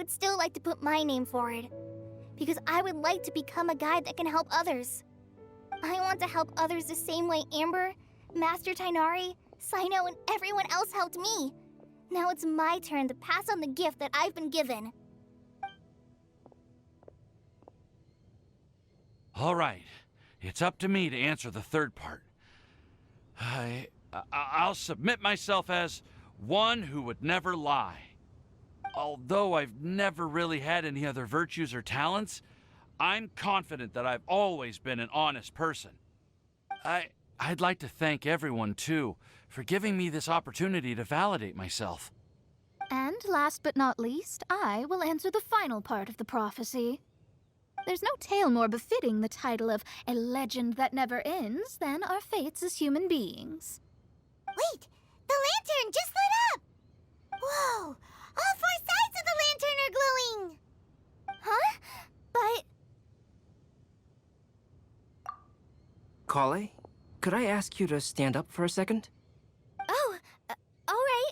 would still like to put my name forward. Because I would like to become a guide that can help others. I want to help others the same way Amber, Master Tainari, Sino, and everyone else helped me. Now it's my turn to pass on the gift that I've been given. All right. It's up to me to answer the third part. I'll submit myself as one who would never lie. Although I've never really had any other virtues or talents, I'm confident that I've always been an honest person. I'd like to thank everyone, too, for giving me this opportunity to validate myself. And last but not least, I will answer the final part of the prophecy. There's no tale more befitting the title of a legend that never ends than our fates as human beings. Wait! The lantern just lit up! Whoa! All four sides of the lantern are glowing! Huh? But... Kale, could I ask you to stand up for a second? Oh, all right.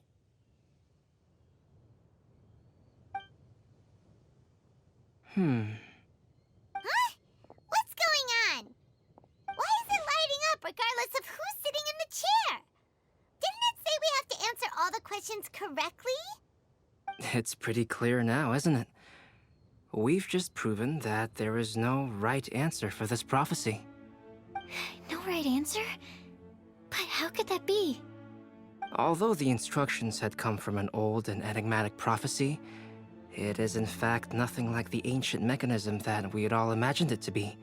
Huh? What's going on? Why is it lighting up regardless of who's sitting in the chair? Didn't it say we have to answer all the questions correctly? It's pretty clear now, isn't it? We've just proven that there is no right answer for this prophecy. No right answer? But how could that be? Although the instructions had come from an old and enigmatic prophecy, it is in fact nothing like the ancient mechanism that we had all imagined it to be.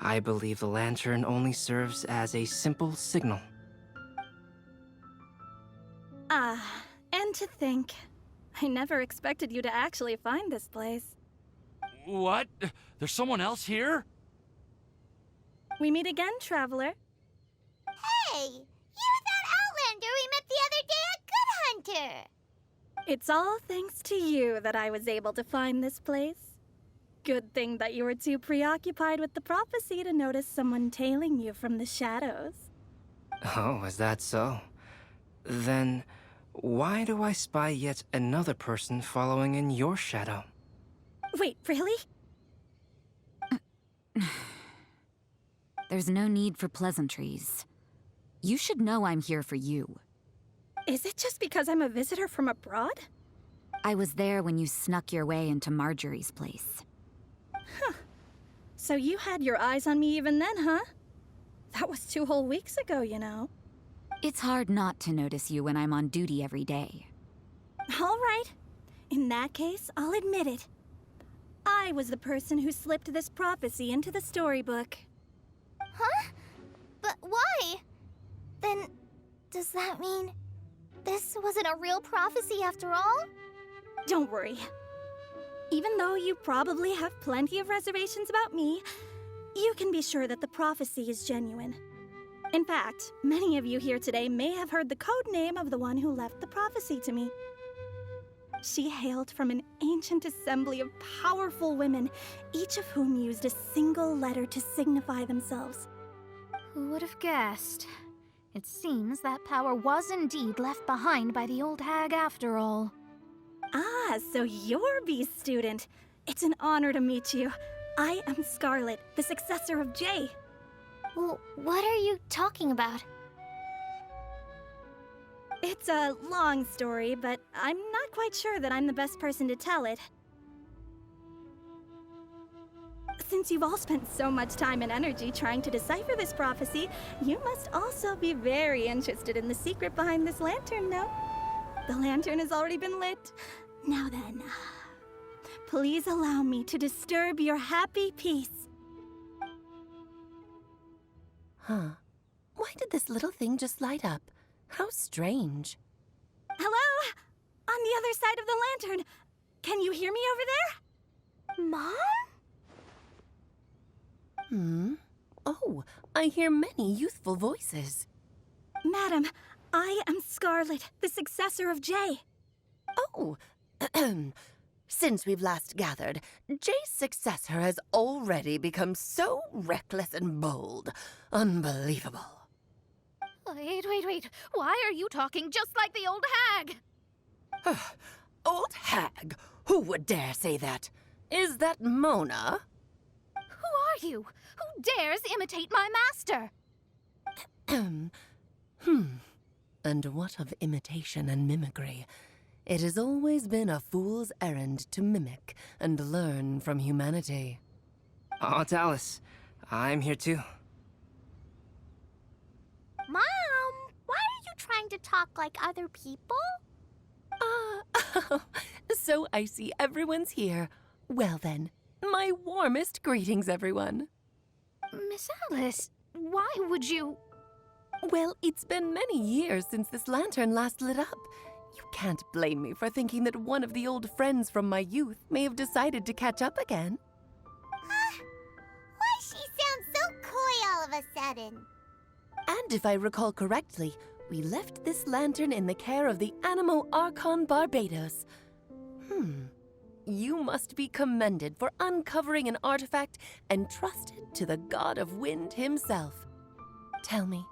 I believe the lantern only serves as a simple signal. Ah, and to think, I never expected you to actually find this place. What? There's someone else here? We meet again, traveler. Hey! You're that Outlander we met the other day at Good Hunter! It's all thanks to you that I was able to find this place. Good thing that you were too preoccupied with the prophecy to notice someone tailing you from the shadows. Oh, is that so? Then, why do I spy yet another person following in your shadow? Wait, really? There's no need for pleasantries. You should know I'm here for you. Is it just because I'm a visitor from abroad? I was there when you snuck your way into Marjorie's place. Huh. So you had your eyes on me even then, huh? That was 2 whole weeks ago, you know. It's hard not to notice you when I'm on duty every day. All right. In that case, I'll admit it. I was the person who slipped this prophecy into the storybook. Huh? But why? Then, does that mean this wasn't a real prophecy after all? Don't worry. Even though you probably have plenty of reservations about me, you can be sure that the prophecy is genuine. In fact, many of you here today may have heard the code name of the one who left the prophecy to me. She hailed from an ancient assembly of powerful women, each of whom used a single letter to signify themselves. Who would have guessed? It seems that power was indeed left behind by the old hag after all. Ah, so you're B's student. It's an honor to meet you. I am Scarlet, the successor of Jay. Well, what are you talking about? It's a long story, but I'm not quite sure that I'm the best person to tell it. Since you've all spent so much time and energy trying to decipher this prophecy, you must also be very interested in the secret behind this lantern, no? The lantern has already been lit. Now then, please allow me to disturb your happy peace. Huh. Why did this little thing just light up? How strange. Hello? On the other side of the lantern. Can you hear me over there? Mom? Oh, I hear many youthful voices. Madam, I am Scarlet, the successor of Jay. Oh, since we've last gathered, Jay's successor has already become so reckless and bold. Unbelievable. Wait. Why are you talking just like the old hag? Old hag! Who would dare say that? Is that Mona? Who are you? Who dares imitate my master? And what of imitation and mimicry? It has always been a fool's errand to mimic and learn from humanity. Oh, Dallas, I'm here too. Mom, why are you trying to talk like other people? So I see everyone's here. Well then, my warmest greetings, everyone. Miss Alice, why would you... Well, it's been many years since this lantern last lit up. You can't blame me for thinking that one of the old friends from my youth may have decided to catch up again. Why she sounds so coy all of a sudden? And if I recall correctly, we left this lantern in the care of the Animo Archon Barbados. You must be commended for uncovering an artifact entrusted to the god of wind himself. Tell me,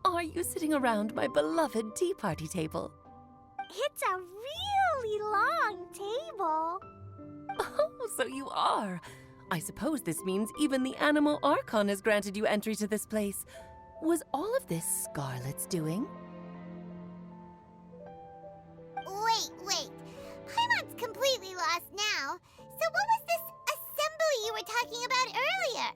are you sitting around my beloved tea party table? It's a really long table. Oh, so you are. I suppose this means even the Animo Archon has granted you entry to this place. Was all of this Scarlet's doing? Wait. Paimon's completely lost now. So what was this assembly you were talking about earlier?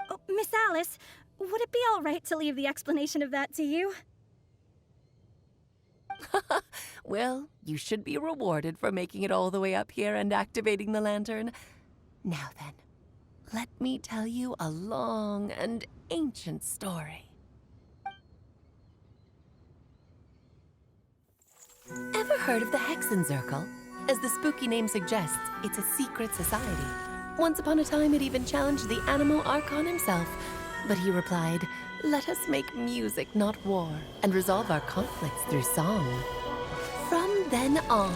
Oh, Miss Alice, would it be all right to leave the explanation of that to you? Well, you should be rewarded for making it all the way up here and activating the lantern. Now then, let me tell you a long and ancient story. Ever heard of the Hexenzirkel? As the spooky name suggests, it's a secret society. Once upon a time, it even challenged the Animo Archon himself. But he replied, "Let us make music, not war, and resolve our conflicts through song." From then on,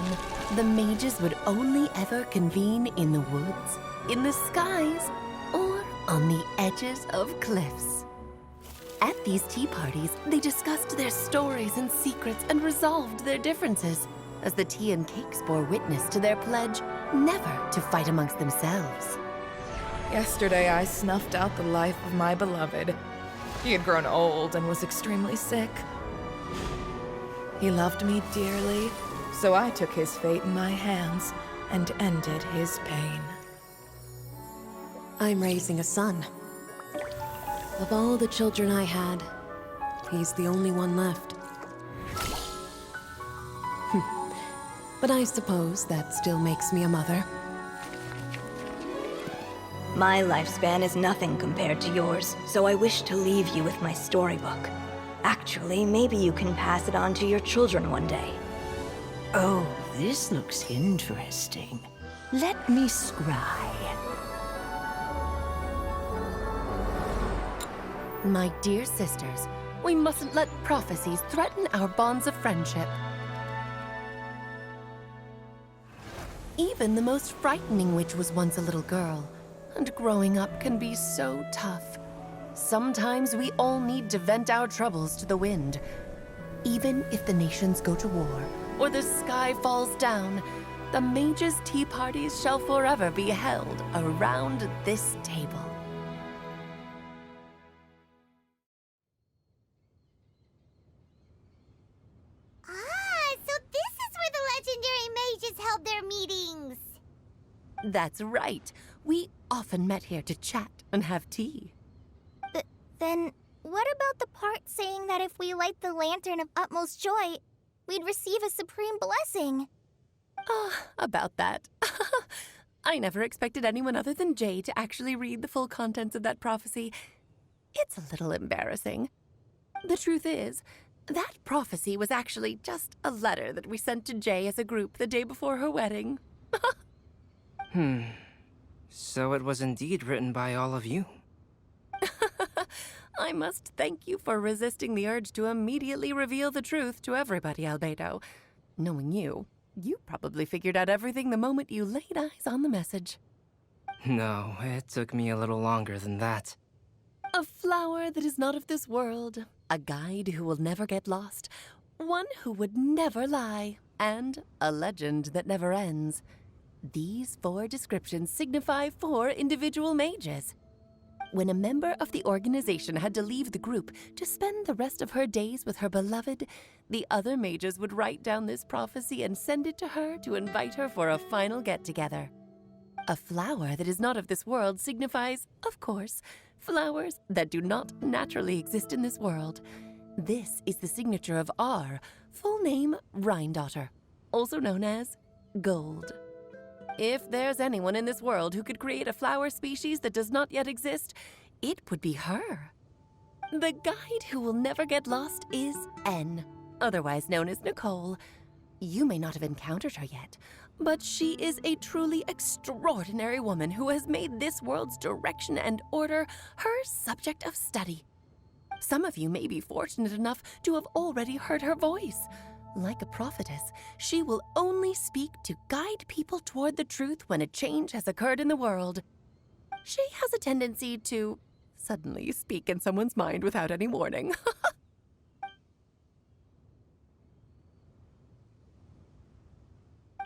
the mages would only ever convene in the woods, in the skies, or on the edges of cliffs. At these tea parties, they discussed their stories and secrets and resolved their differences, as the tea and cakes bore witness to their pledge never to fight amongst themselves. Yesterday, I snuffed out the life of my beloved. He had grown old and was extremely sick. He loved me dearly, so I took his fate in my hands and ended his pain. I'm raising a son. Of all the children I had, he's the only one left. But I suppose that still makes me a mother. My lifespan is nothing compared to yours, so I wish to leave you with my storybook. Actually, maybe you can pass it on to your children one day. Oh, this looks interesting. Let me scry. My dear sisters, we mustn't let prophecies threaten our bonds of friendship. Even the most frightening witch was once a little girl, and growing up can be so tough. Sometimes we all need to vent our troubles to the wind. Even if the nations go to war, or the sky falls down, the mages' tea parties shall forever be held around this table. So this is where the legendary mages held their meetings. That's right. We often met here to chat and have tea. Then what about the part saying that if we light the lantern of utmost joy, we'd receive a supreme blessing? About that. I never expected anyone other than Jay to actually read the full contents of that prophecy. It's a little embarrassing. The truth is, that prophecy was actually just a letter that we sent to Jay as a group the day before her wedding. So it was indeed written by all of you. I must thank you for resisting the urge to immediately reveal the truth to everybody, Albedo. Knowing you, you probably figured out everything the moment you laid eyes on the message. No, it took me a little longer than that. A flower that is not of this world, a guide who will never get lost, one who would never lie, and a legend that never ends. These 4 descriptions signify 4 individual mages. When a member of the organization had to leave the group to spend the rest of her days with her beloved, the other mages would write down this prophecy and send it to her to invite her for a final get-together. A flower that is not of this world signifies, of course, flowers that do not naturally exist in this world. This is the signature of our full name, Rhindaughter, also known as Gold. If there's anyone in this world who could create a flower species that does not yet exist, it would be her. The guide who will never get lost is N, otherwise known as Nicole. You may not have encountered her yet, but she is a truly extraordinary woman who has made this world's direction and order her subject of study. Some of you may be fortunate enough to have already heard her voice. Like a prophetess, she will only speak to guide people toward the truth when a change has occurred in the world. She has a tendency to suddenly speak in someone's mind without any warning.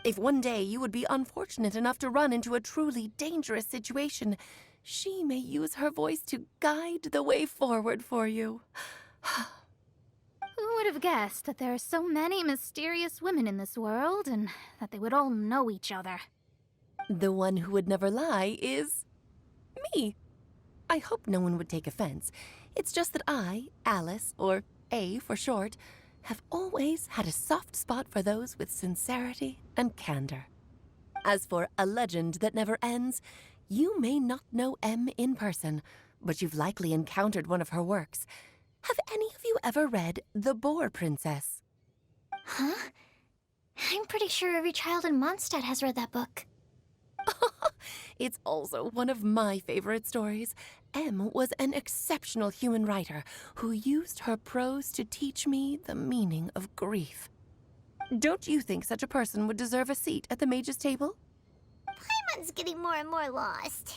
If one day you would be unfortunate enough to run into a truly dangerous situation, she may use her voice to guide the way forward for you. Who would have guessed that there are so many mysterious women in this world and that they would all know each other? The one who would never lie is me. I hope no one would take offense. It's just that I, Alice, or A for short, have always had a soft spot for those with sincerity and candor. As for a legend that never ends, you may not know M in person, but you've likely encountered one of her works. Have any of you ever read The Boar Princess? Huh? I'm pretty sure every child in Mondstadt has read that book. It's also one of my favorite stories. M was an exceptional human writer who used her prose to teach me the meaning of grief. Don't you think such a person would deserve a seat at the mage's table? Paimon's getting more and more lost.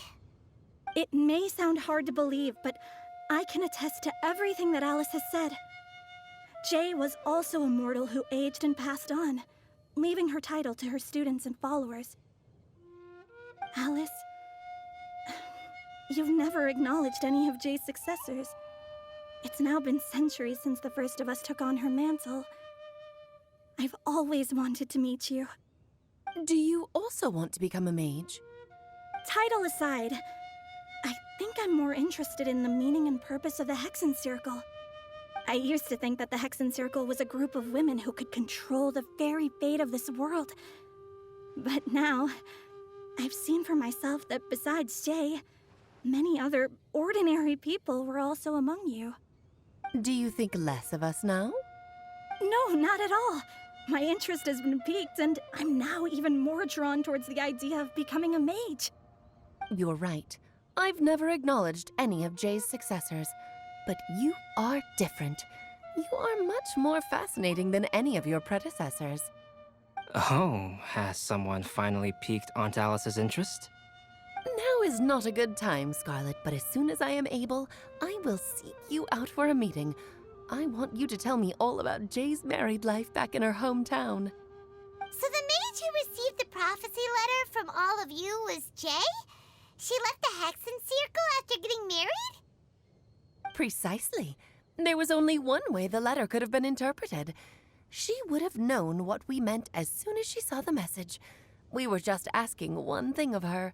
It may sound hard to believe, but I can attest to everything that Alice has said. Jay was also a mortal who aged and passed on, leaving her title to her students and followers. Alice, you've never acknowledged any of Jay's successors. It's now been centuries since the first of us took on her mantle. I've always wanted to meet you. Do you also want to become a mage? Title aside, I think I'm more interested in the meaning and purpose of the Hexen Circle. I used to think that the Hexen Circle was a group of women who could control the very fate of this world. But now, I've seen for myself that besides Jay, many other ordinary people were also among you. Do you think less of us now? No, not at all. My interest has been piqued, and I'm now even more drawn towards the idea of becoming a mage. You're right. I've never acknowledged any of Jay's successors, but you are different. You are much more fascinating than any of your predecessors. Oh, has someone finally piqued Aunt Alice's interest? Now is not a good time, Scarlet, but as soon as I am able, I will seek you out for a meeting. I want you to tell me all about Jay's married life back in her hometown. So the mage who received the prophecy letter from all of you was Jay? She left the Hexen Circle after getting married? Precisely. There was only one way the letter could have been interpreted. She would have known what we meant as soon as she saw the message. We were just asking one thing of her.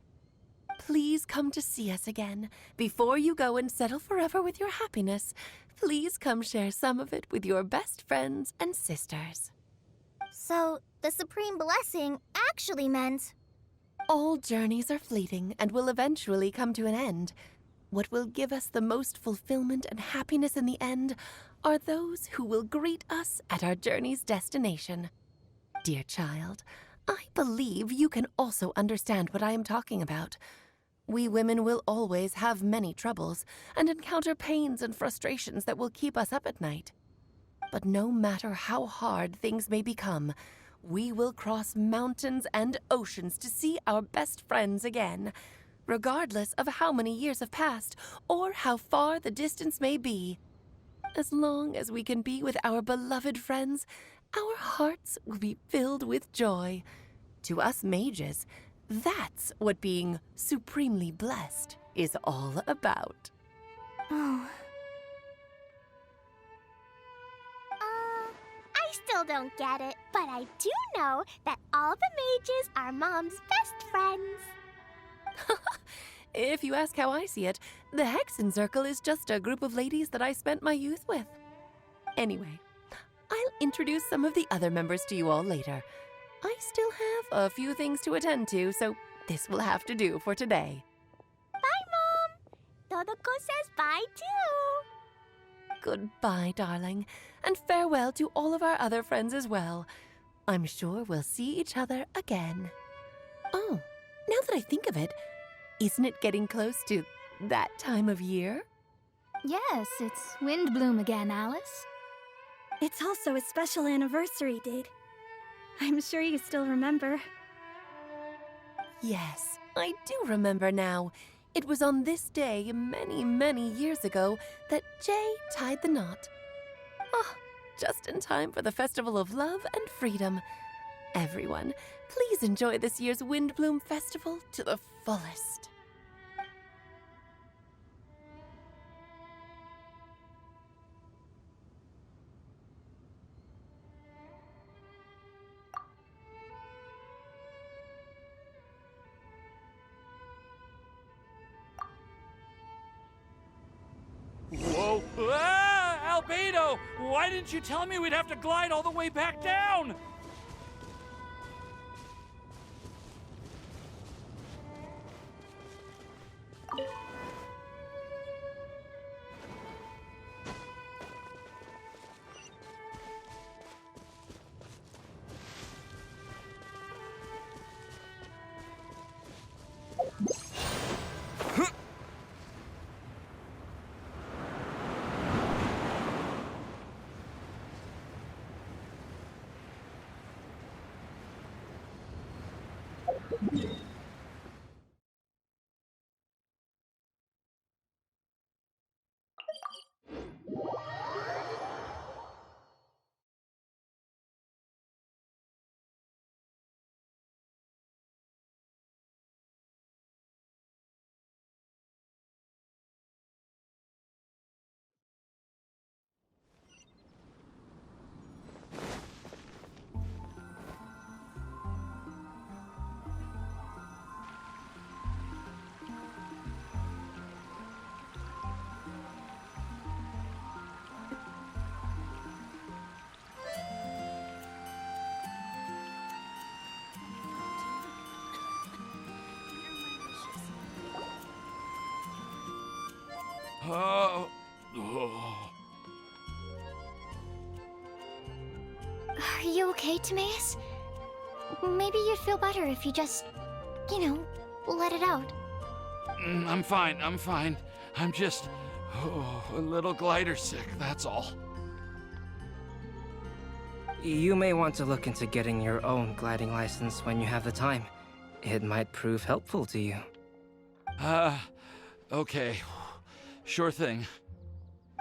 Please come to see us again. Before you go and settle forever with your happiness, please come share some of it with your best friends and sisters. So, the Supreme Blessing actually meant... All journeys are fleeting and will eventually come to an end. What will give us the most fulfillment and happiness in the end are those who will greet us at our journey's destination. Dear child, I believe you can also understand what I am talking about. We women will always have many troubles and encounter pains and frustrations that will keep us up at night. But no matter how hard things may become, we will cross mountains and oceans to see our best friends again, regardless of how many years have passed or how far the distance may be. As long as we can be with our beloved friends our hearts will be filled with joy. To us mages, that's what being supremely blessed is all about. Oh. I still don't get it, but I do know that all the mages are Mom's best friends. If you ask how I see it, the Hexen Circle is just a group of ladies that I spent my youth with. Anyway, I'll introduce some of the other members to you all later. I still have a few things to attend to, so this will have to do for today. Bye, Mom! Todoko says bye, too! Goodbye, darling, and farewell to all of our other friends as well. I'm sure we'll see each other again. Oh, now that I think of it, isn't it getting close to that time of year? Yes, it's wind bloom again, Alice. It's also a special anniversary date. I'm sure you still remember. Yes, I do remember now. It was on this day many, many years ago that Jay tied the knot. Ah, just in time for the Festival of Love and Freedom. Everyone, please enjoy this year's Windbloom Festival to the fullest. Whoa! Ah! Albedo! Why didn't you tell me we'd have to glide all the way back down? Oh. Are you okay, Timaeus? Maybe you'd feel better if you just, let it out. I'm fine, I'm fine. I'm just a little glider sick, that's all. You may want to look into getting your own gliding license when you have the time. It might prove helpful to you. Okay. Sure thing.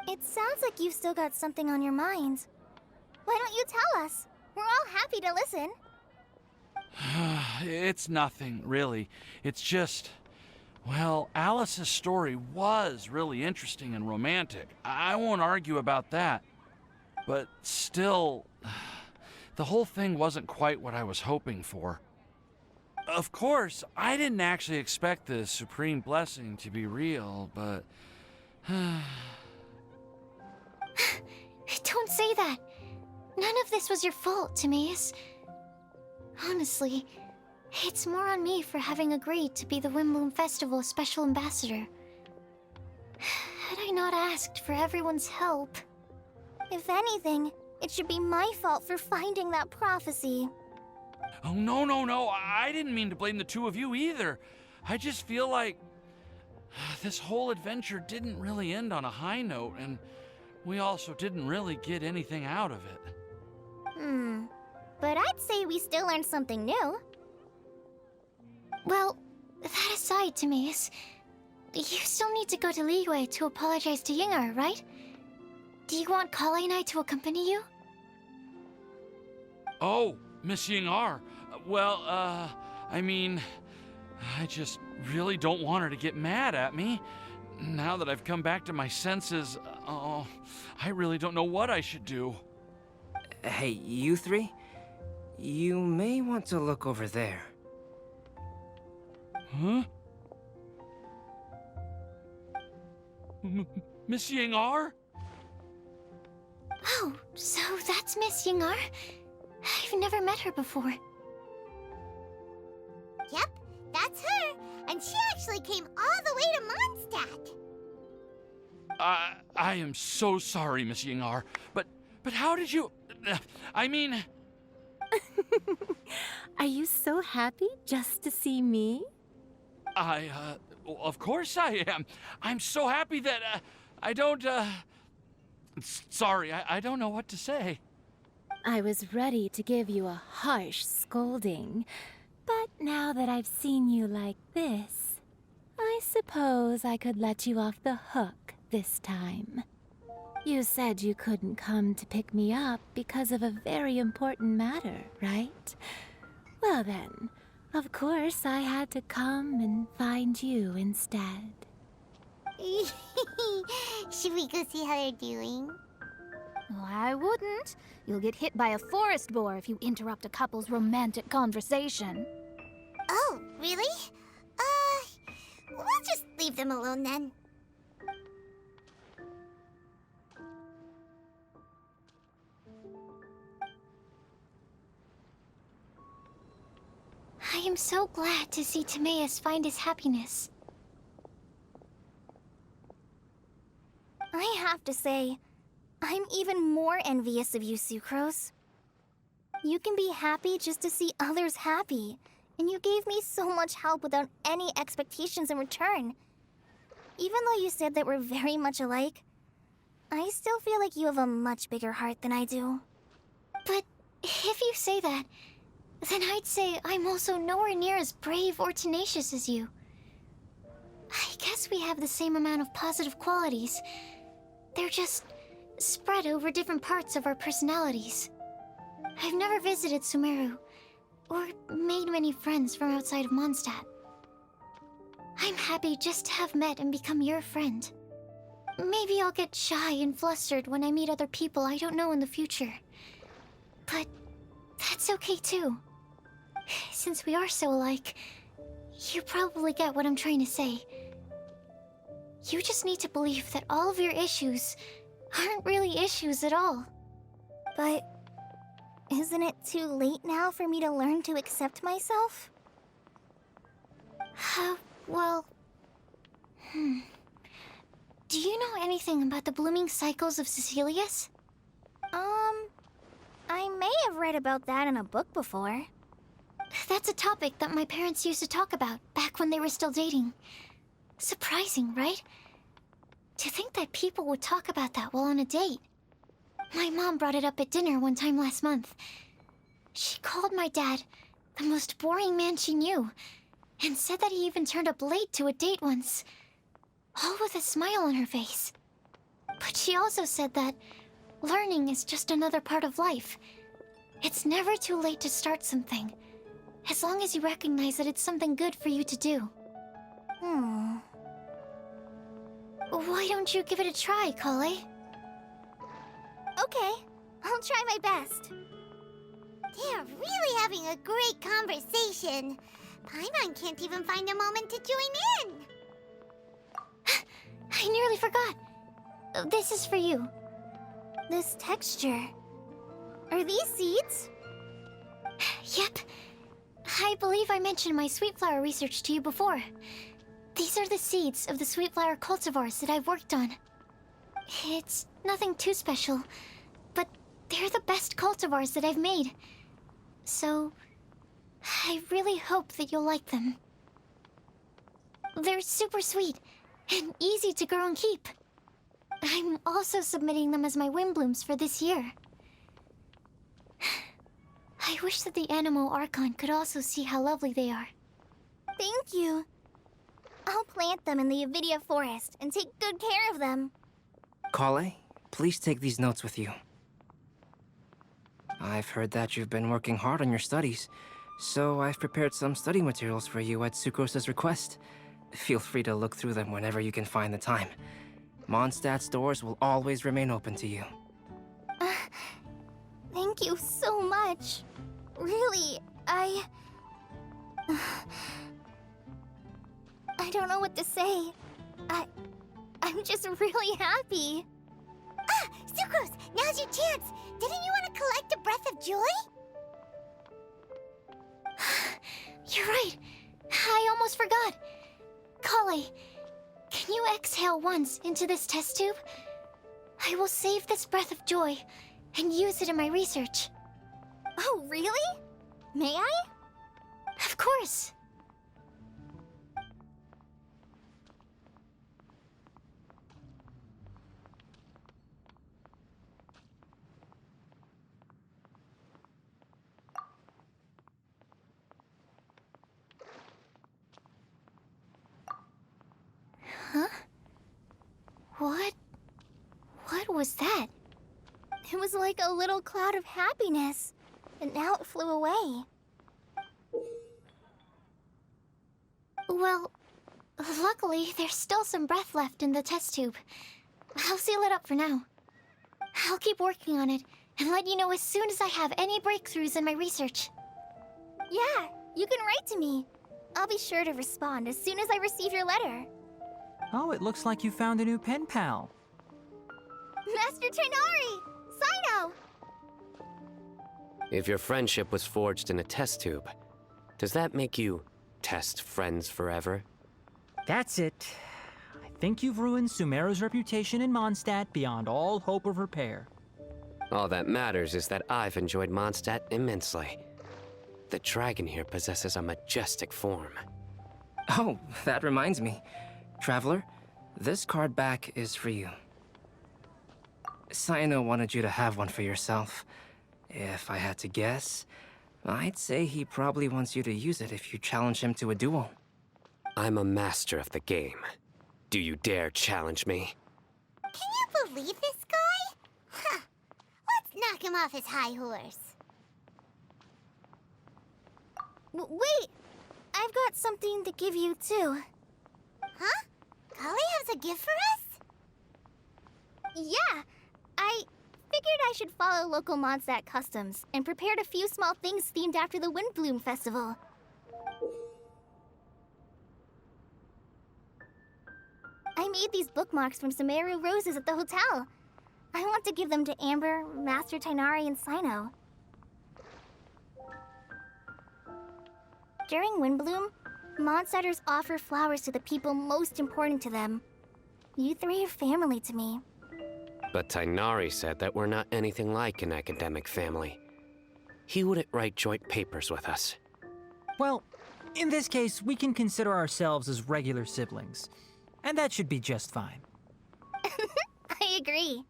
It sounds like you've still got something on your mind. Why don't you tell us? We're all happy to listen. It's nothing, really. It's just... Well, Alice's story was really interesting and romantic. I won't argue about that. But still, the whole thing wasn't quite what I was hoping for. Of course, I didn't actually expect the Supreme Blessing to be real, but... Don't say that. None of this was your fault, Timaeus. Honestly, it's more on me for having agreed to be the Windbloom Festival Special Ambassador. Had I not asked for everyone's help... If anything, it should be my fault for finding that prophecy. Oh, no. I didn't mean to blame the two of you either. I just feel like... This whole adventure didn't really end on a high note, and we also didn't really get anything out of it. But I'd say we still learned something new. Well, that aside, Timaeus, you still need to go to Liyue to apologize to Yinger, right? Do you want Kale and I to accompany you? Oh, Miss Ying-ar. Well, I mean, I just really don't want her to get mad at me. Now that I've come back to my senses, I really don't know what I should do. Hey, you three? You may want to look over there. Huh? Miss Ying-ar? Oh, so that's Miss Ying-ar? I've never met her before. Yep, that's her. And she actually came all the way to Mondstadt. I am so sorry, Miss Ying-ar, but how did you... I mean... Are you so happy just to see me? Well, of course I am. I'm so happy that, I don't, sorry, I don't know what to say. I was ready to give you a harsh scolding, but now that I've seen you like this, I suppose I could let you off the hook this time. You said you couldn't come to pick me up because of a very important matter, right? Well then, of course I had to come and find you instead. Should we go see how they're doing? Oh, I wouldn't. You'll get hit by a forest boar if you interrupt a couple's romantic conversation. Oh, really? We'll just leave them alone then. I am so glad to see Timaeus find his happiness. I have to say, I'm even more envious of you, Sucrose. You can be happy just to see others happy, and you gave me so much help without any expectations in return. Even though you said that we're very much alike, I still feel like you have a much bigger heart than I do. But if you say that, then I'd say I'm also nowhere near as brave or tenacious as you. I guess we have the same amount of positive qualities. They're just spread over different parts of our personalities. I've never visited Sumeru, or made many friends from outside of Mondstadt. I'm happy just to have met and become your friend. Maybe I'll get shy and flustered when I meet other people I don't know in the future. But that's okay too. Since we are so alike, you probably get what I'm trying to say. You just need to believe that all of your issues aren't really issues at all. But isn't it too late now for me to learn to accept myself? Well... Do you know anything about the blooming cycles of Cecilius? I may have read about that in a book before. That's a topic that my parents used to talk about back when they were still dating. Surprising, right? To think that people would talk about that while on a date. My mom brought it up at dinner one time last month. She called my dad the most boring man she knew, and said that he even turned up late to a date once, all with a smile on her face. But she also said that learning is just another part of life. It's never too late to start something, as long as you recognize that it's something good for you to do. Why don't you give it a try, Kale? Okay, I'll try my best. They are really having a great conversation. Paimon can't even find a moment to join in. I nearly forgot. This is for you. This texture. Are these seeds? Yep. I believe I mentioned my sweet flower research to you before. These are the seeds of the sweet flower cultivars that I've worked on. It's nothing too special, but they're the best cultivars that I've made. So, I really hope that you'll like them. They're super sweet and easy to grow and keep. I'm also submitting them as my wind blooms for this year. I wish that the Animo Archon could also see how lovely they are. Thank you. I'll plant them in the Avidia forest and take good care of them. Kale, please take these notes with you. I've heard that you've been working hard on your studies, so I've prepared some study materials for you at Sucrose's request. Feel free to look through them whenever you can find the time. Mondstadt's doors will always remain open to you. Thank you so much. Really, I don't know what to say. I'm just really happy. Ah! Sucrose! Now's your chance! Didn't you want to collect a breath of joy? You're right. I almost forgot. Kale, can you exhale once into this test tube? I will save this breath of joy and use it in my research. Oh, really? May I? Of course. Huh? What was that? It was like a little cloud of happiness, and now it flew away. Well, luckily, there's still some breath left in the test tube. I'll seal it up for now. I'll keep working on it and let you know as soon as I have any breakthroughs in my research. Yeah, you can write to me. I'll be sure to respond as soon as I receive your letter. Oh, it looks like you found a new pen pal. Master Tainari! Sino! If your friendship was forged in a test tube, does that make you test friends forever? That's it. I think you've ruined Sumeru's reputation in Mondstadt beyond all hope of repair. All that matters is that I've enjoyed Mondstadt immensely. The dragon here possesses a majestic form. Oh, that reminds me. Traveler, this card back is for you. Sino wanted you to have one for yourself. If I had to guess, I'd say he probably wants you to use it if you challenge him to a duel. I'm a master of the game. Do you dare challenge me? Can you believe this guy? Huh. Let's knock him off his high horse. Wait! I've got something to give you, too. Huh? Kale has a gift for us? Yeah! I figured I should follow local Mondstadt customs and prepared a few small things themed after the Windbloom Festival. I made these bookmarks from Sumeru roses at the hotel. I want to give them to Amber, Master Tainari, and Sino. During Windbloom, Mondstadters offer flowers to the people most important to them. You three are family to me. But Tainari said that we're not anything like an academic family. He wouldn't write joint papers with us. Well, in this case, we can consider ourselves as regular siblings. And that should be just fine. I agree.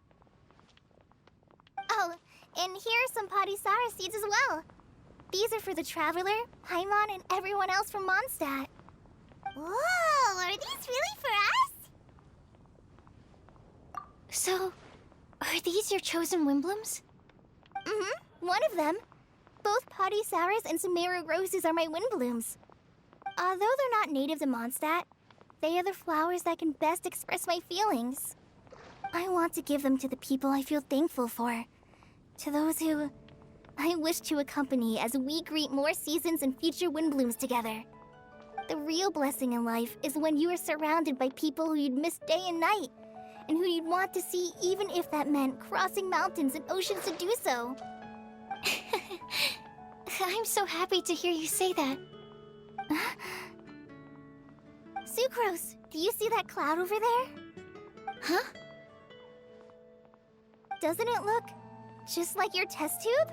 Oh, and here are some Padisara seeds as well. These are for the Traveler, Paimon, and everyone else from Mondstadt. Whoa, are these really for us? So, are these your chosen Windblooms? Mm-hmm, one of them. Both Padisaras and Sumeru roses are my Windblooms. Although they're not native to Mondstadt, they are the flowers that can best express my feelings. I want to give them to the people I feel thankful for. To those who I wish to accompany as we greet more seasons and future Windblooms together. The real blessing in life is when you are surrounded by people who you'd miss day and night, and who you'd want to see even if that meant crossing mountains and oceans to do so. I'm so happy to hear you say that. Sucrose, do you see that cloud over there? Huh? Doesn't it look just like your test tube?